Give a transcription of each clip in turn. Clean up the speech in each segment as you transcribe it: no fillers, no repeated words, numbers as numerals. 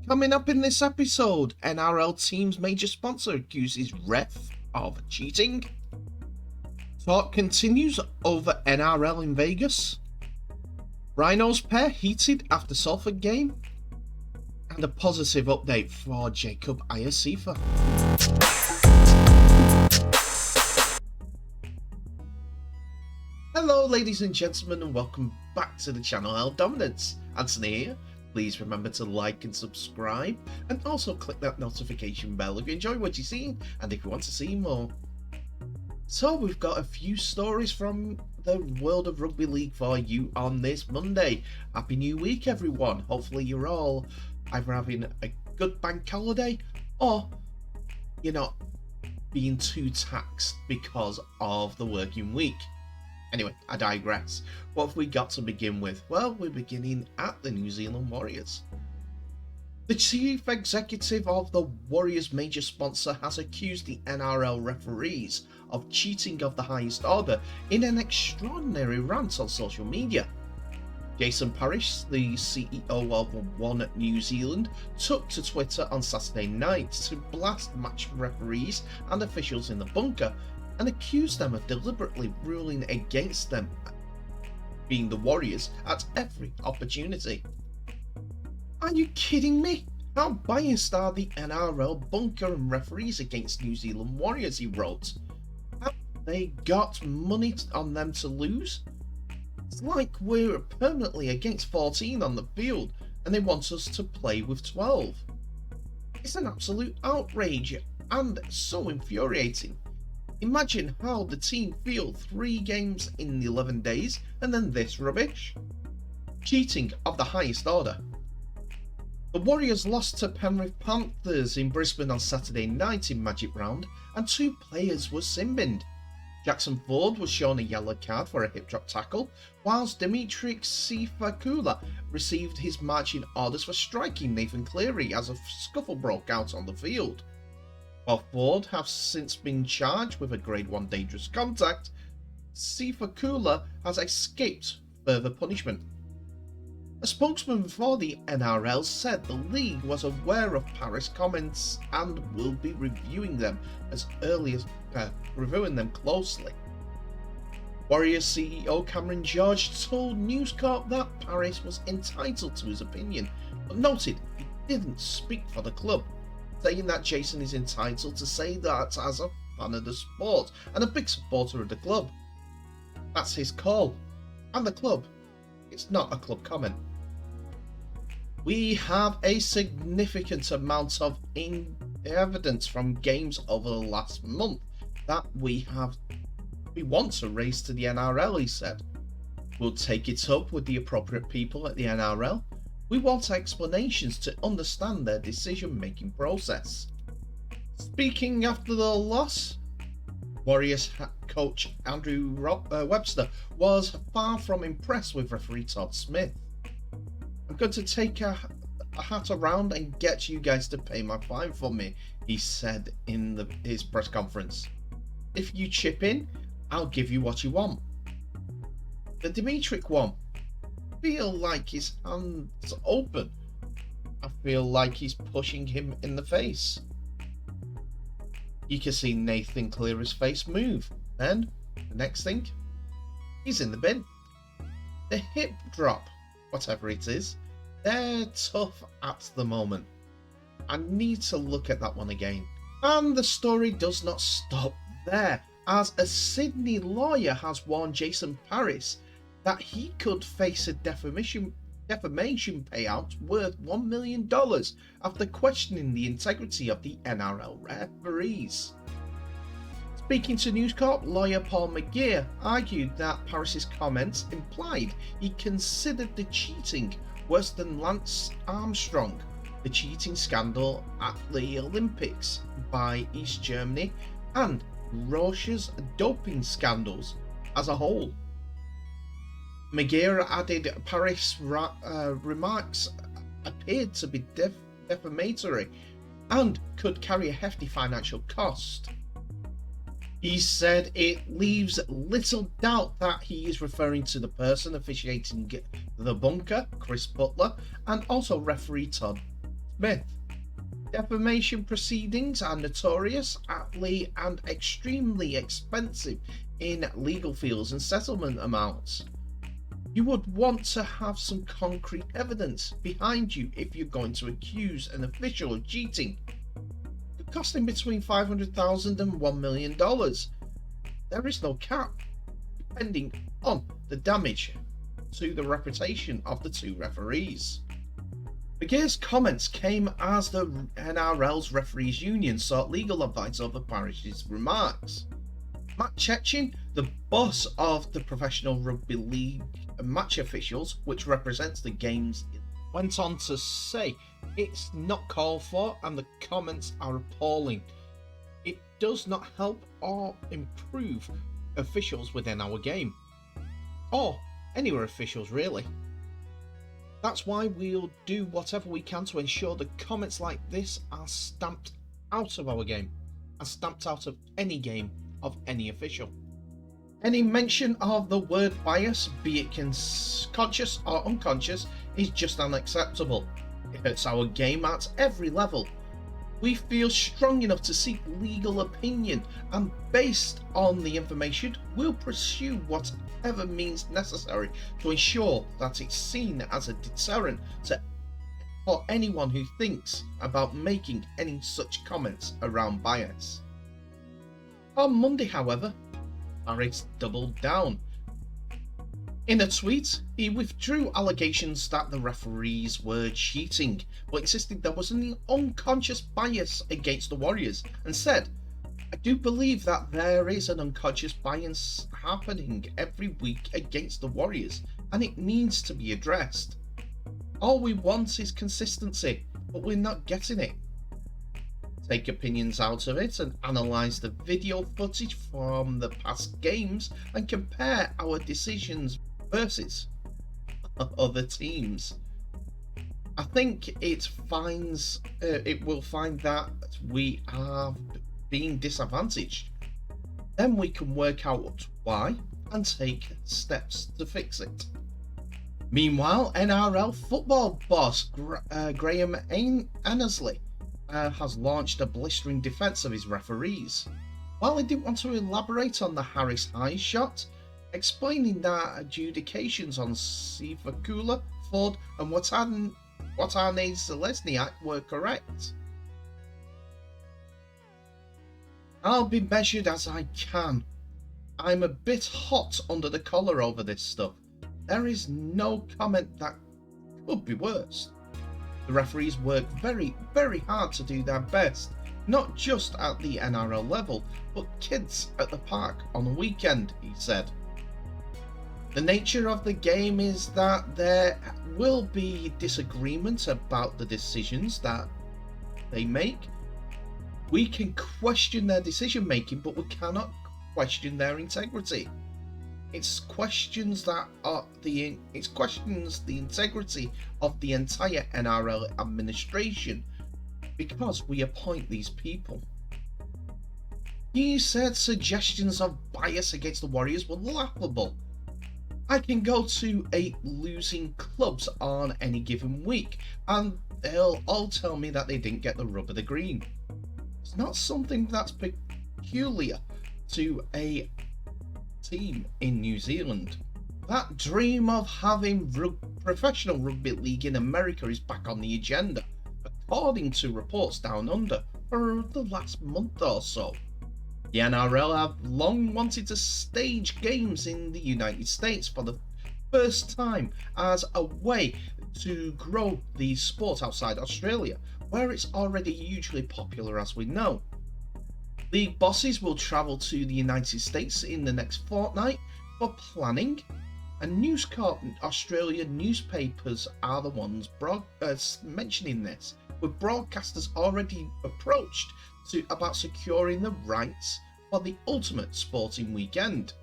Coming up in this episode, NRL team's major sponsor accuses ref of cheating. Talk continues over NRL in Vegas. Rhinos pair heated after Salford game. And a positive update for Jacob Iosefa. Hello ladies and gentlemen, and welcome back to the channel L Dominance. Anthony here. Please remember to like and subscribe, and also click that notification bell if you enjoy what you see and if you want to see more. So we've got a few stories from the world of rugby league for you on this Monday. Happy New Week everyone. Hopefully you're all either having a good bank holiday or you're not being too taxed because of the working week. Anyway, I digress. What have we got to begin with? Well, we're beginning at the New Zealand Warriors. The chief executive of the Warriors' major sponsor has accused the NRL referees of cheating of the highest order in an extraordinary rant on social media. Jason Parrish, the CEO of One New Zealand, took to Twitter on Saturday night to blast match referees and officials in the bunker and accused them of deliberately ruling against them, being the Warriors, at every opportunity. Are you kidding me? How biased are the NRL bunker and referees against New Zealand Warriors, he wrote. Have they got money on them to lose? It's like we're permanently against 14 on the field and they want us to play with 12. It's an absolute outrage and so infuriating. Imagine how the team feel 3 games in 11 days and then this rubbish. Cheating of the highest order. The Warriors lost to Penrith Panthers in Brisbane on Saturday night in Magic Round and 2 players were sin-binned. Jackson Ford was shown a yellow card for a hip drop tackle, whilst Dimitri Sifakula received his marching orders for striking Nathan Cleary as a scuffle broke out on the field. While Ford has since been charged with a Grade 1 dangerous contact, Sifakula has escaped further punishment. A spokesman for the NRL said the league was aware of Paris' comments and will be reviewing them closely. Warriors CEO Cameron George told News Corp that Paris was entitled to his opinion, but noted he didn't speak for the club, saying that Jason is entitled to say that as a fan of the sport and a big supporter of the club. That's his call, and the club. It's not a club comment. We have a significant amount of evidence from games over the last month that we want to raise to the NRL, he said. We'll take it up with the appropriate people at the NRL. We want explanations to understand their decision-making process. Speaking after the loss, Warriors coach Andrew Webster was far from impressed with referee Todd Smith. I'm going to take a hat around and get you guys to pay my fine for me, he said in his press conference. If you chip in, I'll give you what you want. The Dimitri one. Feel like his hands open. I feel like he's pushing him in the face. You can see Nathan Cleary's face move. Then, the next thing, he's in the bin. The hip drop, whatever it is, they're tough at the moment. I need to look at that one again. And the story does not stop there, as a Sydney lawyer has warned Jason Parrish that he could face a defamation payout worth $1 million after questioning the integrity of the NRL referees. Speaking to News Corp, lawyer Paul McGeer argued that Parrish's comments implied he considered the cheating worse than Lance Armstrong, the cheating scandal at the Olympics by East Germany, and Russia's doping scandals as a whole. McGeer added Parrish's remarks appeared to be defamatory and could carry a hefty financial cost. He said it leaves little doubt that he is referring to the person officiating the bunker, Chris Butler, and also referee Todd Smith. Defamation proceedings are notorious, and extremely expensive in legal fees and settlement amounts. You would want to have some concrete evidence behind you if you're going to accuse an official of cheating. It cost him between $500,000 and $1 million. There is no cap, depending on the damage to the reputation of the two referees. McGear's comments came as the NRL's referees union sought legal advice over Parrish's remarks. Matt Chechin, the boss of the Professional Rugby League match officials, which represents the games, went on to say, "It's not called for and the comments are appalling. It does not help or improve officials within our game. Or anywhere officials, really. That's why we'll do whatever we can to ensure that comments like this are stamped out of our game, and stamped out of any game of any official. Any mention of the word bias, be it conscious or unconscious, is just unacceptable. It hurts our game at every level. We feel strong enough to seek legal opinion, and based on the information, we'll pursue whatever means necessary to ensure that it's seen as a deterrent for anyone who thinks about making any such comments around bias." On Monday, however, Harris doubled down. In a tweet, he withdrew allegations that the referees were cheating, but insisted there was an unconscious bias against the Warriors, and said, "I do believe that there is an unconscious bias happening every week against the Warriors, and it needs to be addressed. All we want is consistency, but we're not getting it. Take opinions out of it and analyse the video footage from the past games and compare our decisions versus other teams. I think it will find that we are being disadvantaged. Then we can work out why and take steps to fix it." Meanwhile, NRL football boss Graham Annesley has launched a blistering defence of his referees. While he didn't want to elaborate on the Harris high shot, explaining that adjudications on Sifakula, Ford and Watane Zelezniak were correct. "I'll be measured as I can. I'm a bit hot under the collar over this stuff. There is no comment that could be worse. The referees work very, very hard to do their best, not just at the NRL level, but kids at the park on a weekend," he said. "The nature of the game is that there will be disagreement about the decisions that they make. We can question their decision making, but we cannot question their integrity. It questions the integrity of the entire NRL administration because we appoint these people." He said suggestions of bias against the Warriors were laughable. "I can go to 8 losing clubs on any given week and they'll all tell me that they didn't get the rub of the green. It's not something that's peculiar to a team in New Zealand. That dream of having professional rugby league in America is back on the agenda, according to reports down under, for the last month or so. The NRL have long wanted to stage games in the United States for the first time as a way to grow the sport outside Australia, where it's already hugely popular, as we know. League bosses will travel to the United States in the next fortnight for planning, and News Corp Australian newspapers are the ones mentioning this, with broadcasters already approached about securing the rights for the ultimate sporting weekend.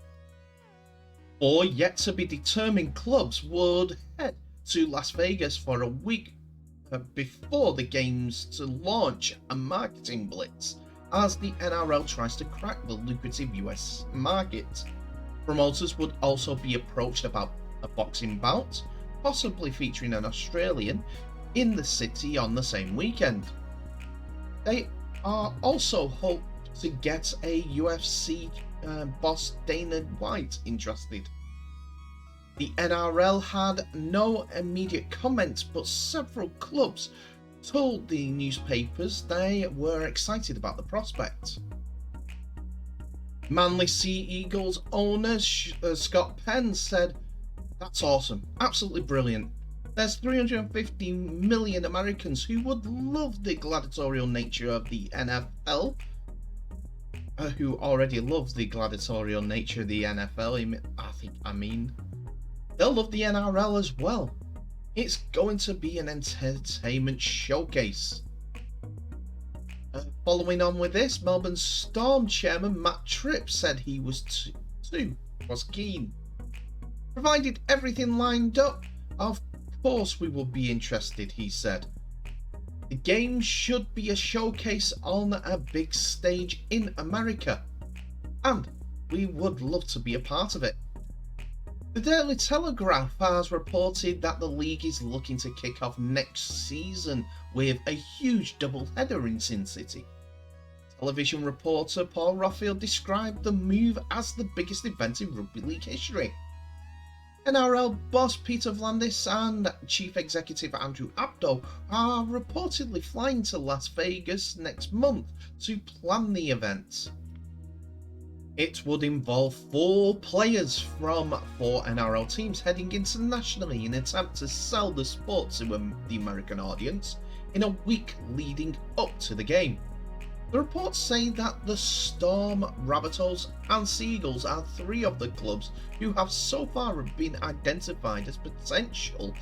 4 yet to be determined clubs would head to Las Vegas for a week before the games to launch a marketing blitz, as the NRL tries to crack the lucrative US market. Promoters would also be approached about a boxing bout, possibly featuring an Australian, in the city on the same weekend. They are also hoped to get a UFC boss Dana White interested. The NRL had no immediate comments, but several clubs told the newspapers they were excited about the prospect. Manly Sea Eagles owner Scott Penn said, "That's awesome, absolutely brilliant. There's 350 million Americans who would love the gladiatorial nature of the NFL, who already loves the gladiatorial nature of the NFL. They'll love the NRL as well. It's going to be an entertainment showcase." Following on with this, Melbourne Storm chairman Matt Tripp said he was keen. "Provided everything lined up, of course we would be interested," he said. "The game should be a showcase on a big stage in America, and we would love to be a part of it." The Daily Telegraph has reported that the league is looking to kick off next season with a huge doubleheader in Sin City. Television reporter Paul Rothfield described the move as the biggest event in rugby league history. NRL boss Peter Vlandis and chief executive Andrew Abdo are reportedly flying to Las Vegas next month to plan the event. It would involve 4 players from 4 NRL teams heading internationally in an attempt to sell the sport to the American audience in a week leading up to the game. The reports say that the Storm, Rabbitohs and Seagulls are 3 of the clubs who have so far been identified as potentially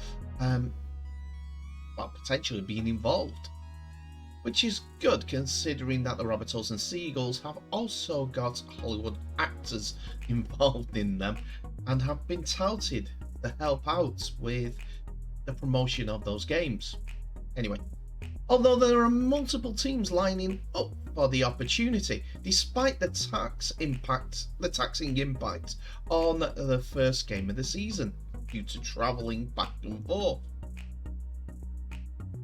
being involved. Which is good considering that the Rabbitohs and Seagulls have also got Hollywood actors involved in them and have been touted to help out with the promotion of those games. Anyway, although there are multiple teams lining up for the opportunity, despite the taxing impact on the first game of the season due to travelling back and forth.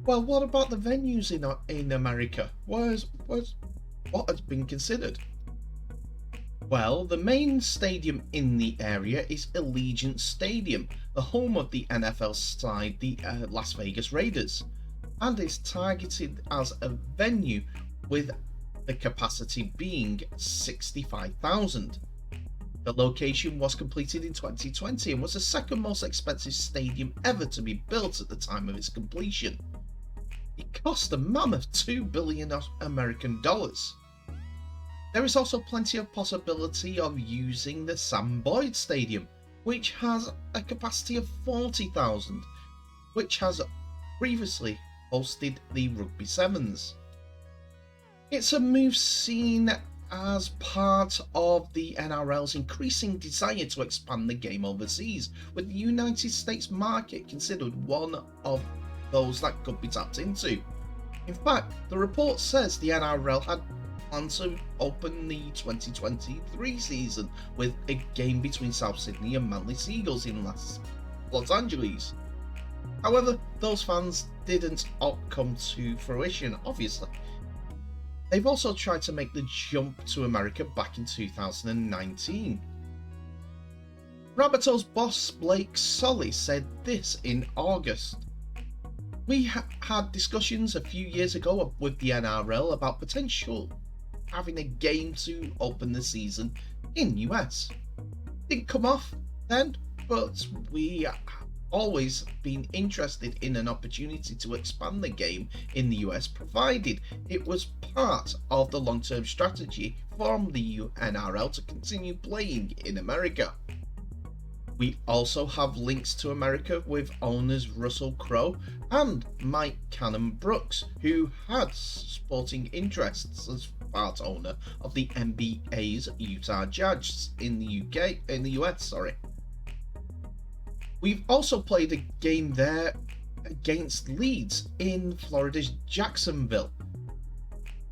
Well, what about the venues in America? What has been considered? Well, the main stadium in the area is Allegiant Stadium, the home of the NFL side, the Las Vegas Raiders, and is targeted as a venue with the capacity being 65,000. The location was completed in 2020 and was the second most expensive stadium ever to be built at the time of its completion. It cost a mammoth $2 billion American dollars. There is also plenty of possibility of using the Sam Boyd Stadium, which has a capacity of 40,000, which has previously hosted the Rugby Sevens. It's a move seen as part of the NRL's increasing desire to expand the game overseas, with the United States market considered one of those that could be tapped into. In fact, the report says the NRL had planned to open the 2023 season with a game between South Sydney and Manly Seagulls in Los Angeles. However, those fans didn't come to fruition, obviously. They've also tried to make the jump to America back in 2019. Rabbitohs boss Blake Solly said this in August. "We had discussions a few years ago with the NRL about potential having a game to open the season in US. Didn't come off then, but we have always been interested in an opportunity to expand the game in the US, provided it was part of the long-term strategy from the NRL to continue playing in America. We also have links to America with owners Russell Crowe and Mike Cannon-Brooks, who had sporting interests as part owner of the NBA's Utah Jazz in the US. We've also played a game there against Leeds in Florida's Jacksonville.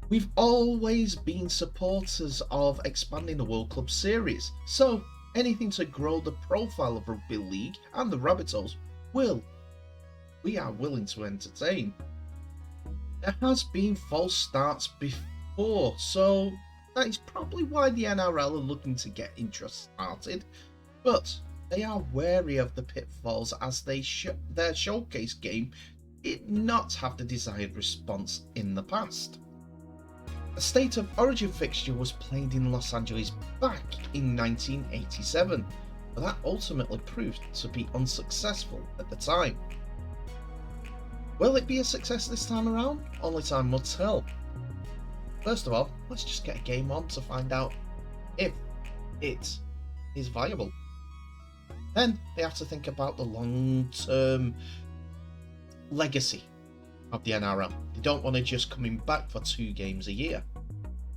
We've always been supporters of expanding the World Club Series, so anything to grow the profile of rugby league and the Rabbitohs will we are willing to entertain. There has been false starts before, so that is probably why the NRL are looking to get interest started, but they are wary of the pitfalls as their showcase game did not have the desired response in the past. A State of Origin fixture was played in Los Angeles back in 1987, but that ultimately proved to be unsuccessful at the time. Will it be a success this time around? Only time will tell. First of all, let's just get a game on to find out if it is viable. Then they have to think about the long-term legacy of the NRL. They don't want to just coming back for 2 games a year.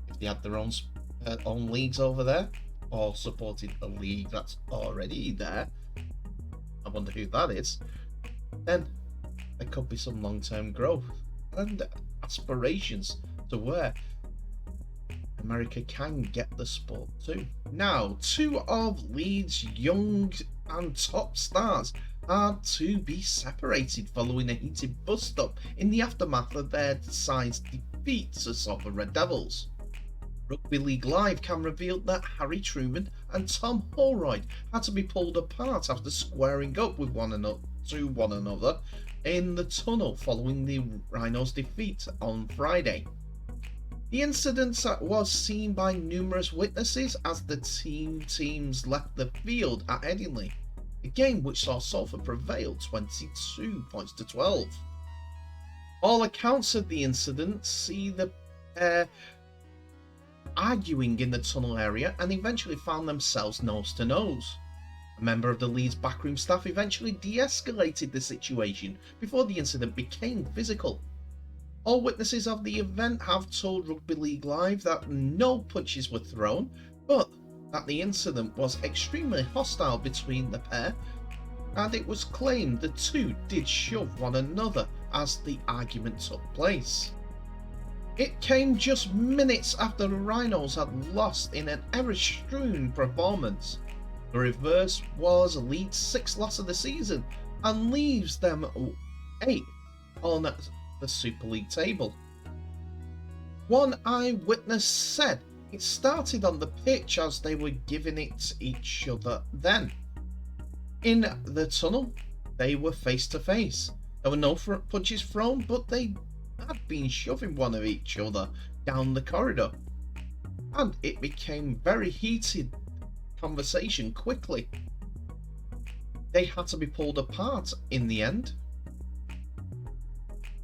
If they had their own leagues over there, or supported a league that's already there, I wonder who that is, then there could be some long-term growth and aspirations to where America can get the sport too. Now, 2 of Leeds' young and top stars are to be separated following a heated bust-up in the aftermath of their side's defeat to Iosefa Red Devils. Rugby League Live can reveal that Harry Truman and Tom Holroyd had to be pulled apart after squaring up with one another in the tunnel following the Rhinos' defeat on Friday. The incident was seen by numerous witnesses as the teams left the field at Headingley, a game which saw Salford prevail 22 points to 12. All accounts of the incident see the pair arguing in the tunnel area and eventually found themselves nose to nose. A member of the Leeds backroom staff eventually de-escalated the situation before the incident became physical. All witnesses of the event have told Rugby League Live that no punches were thrown, but that the incident was extremely hostile between the pair, and it was claimed the two did shove one another as the argument took place. It came just minutes after the Rhinos had lost in an error-strewn performance. The reverse was Leeds' 6th loss of the season and leaves them 8th on the Super League table. One eyewitness said it started on the pitch as they were giving it each other then. In the tunnel, they were face to face. There were no punches thrown, but they had been shoving one of each other down the corridor. And it became very heated conversation quickly. They had to be pulled apart in the end.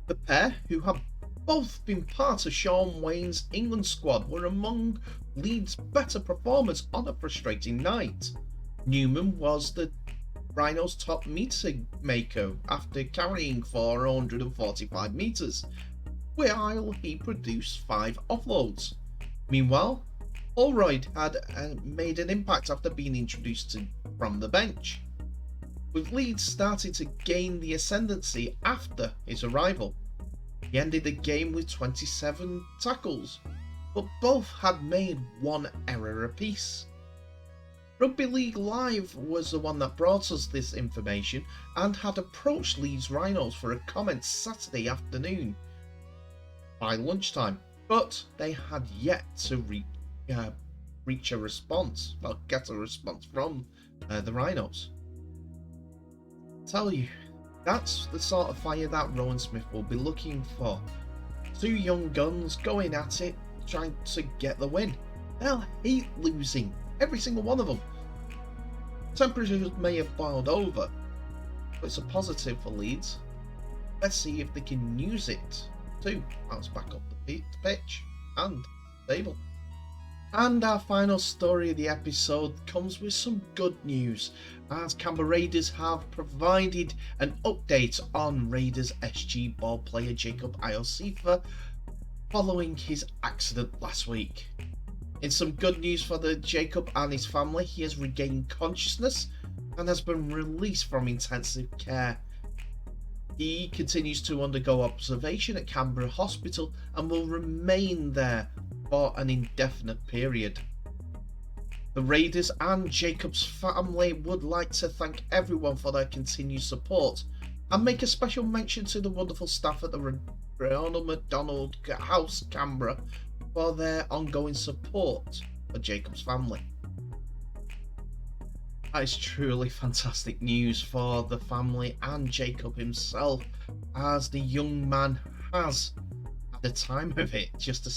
The pair, who had both been part of Sean Wayne's England squad, were among Leeds' better performers on a frustrating night. Newman was the Rhinos' top meter maker after carrying 445 metres, while he produced 5 offloads. Meanwhile, Holroyd had made an impact after being introduced from the bench, with Leeds starting to gain the ascendancy after his arrival. He ended the game with 27 tackles, but both had made 1 error apiece. Rugby League Live was the one that brought us this information and had approached Leeds Rhinos for a comment Saturday afternoon by lunchtime, but they had yet to reach a response, well, get a response from the Rhinos. Tell you, that's the sort of fire that Rowan Smith will be looking for. 2 young guns going at it, trying to get the win. They'll hate losing, every single one of them. Temperatures may have boiled over, but it's a positive for Leeds. Let's see if they can use it to bounce back up the pitch and table. And our final story of the episode comes with some good news, as Canberra Raiders have provided an update on Raiders SG ball player Jacob Iosefa following his accident last week. In some good news for the Jacob and his family, he has regained consciousness and has been released from intensive care. He continues to undergo observation at Canberra Hospital and will remain there for an indefinite period. The Raiders and Jacob's family would like to thank everyone for their continued support And make a special mention to the wonderful staff at the Ronald McDonald House, Canberra, for their ongoing support for Jacob's family. That is truly fantastic news for the family and Jacob himself, as the young man has had the time of it, just to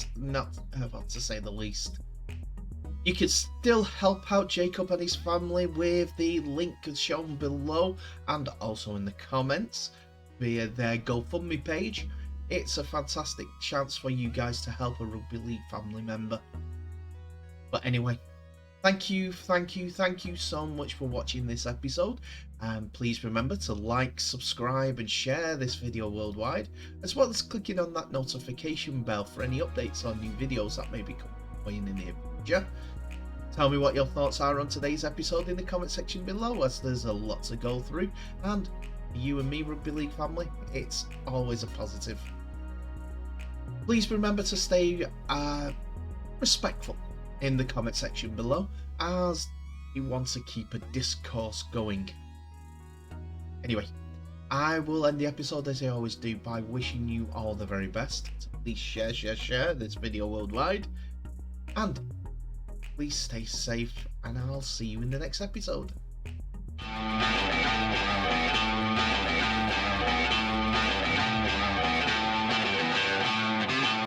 say the least. You can still help out Jacob and his family with the link shown below and also in the comments via their GoFundMe page. It's a fantastic chance for you guys to help a rugby league family member. But anyway, thank you so much for watching this episode, and please remember to like, subscribe and share this video worldwide, as well as clicking on that notification bell for any updates on new videos that may be coming in the near future. Tell me what your thoughts are on today's episode in the comment section below, as there's a lot to go through, and for you and me rugby league family, it's always a positive. Please remember to stay respectful in the comment section below, as you want to keep a discourse going. Anyway, I will end the episode as I always do by wishing you all the very best. So please share this video worldwide, and please stay safe, and I'll see you in the next episode.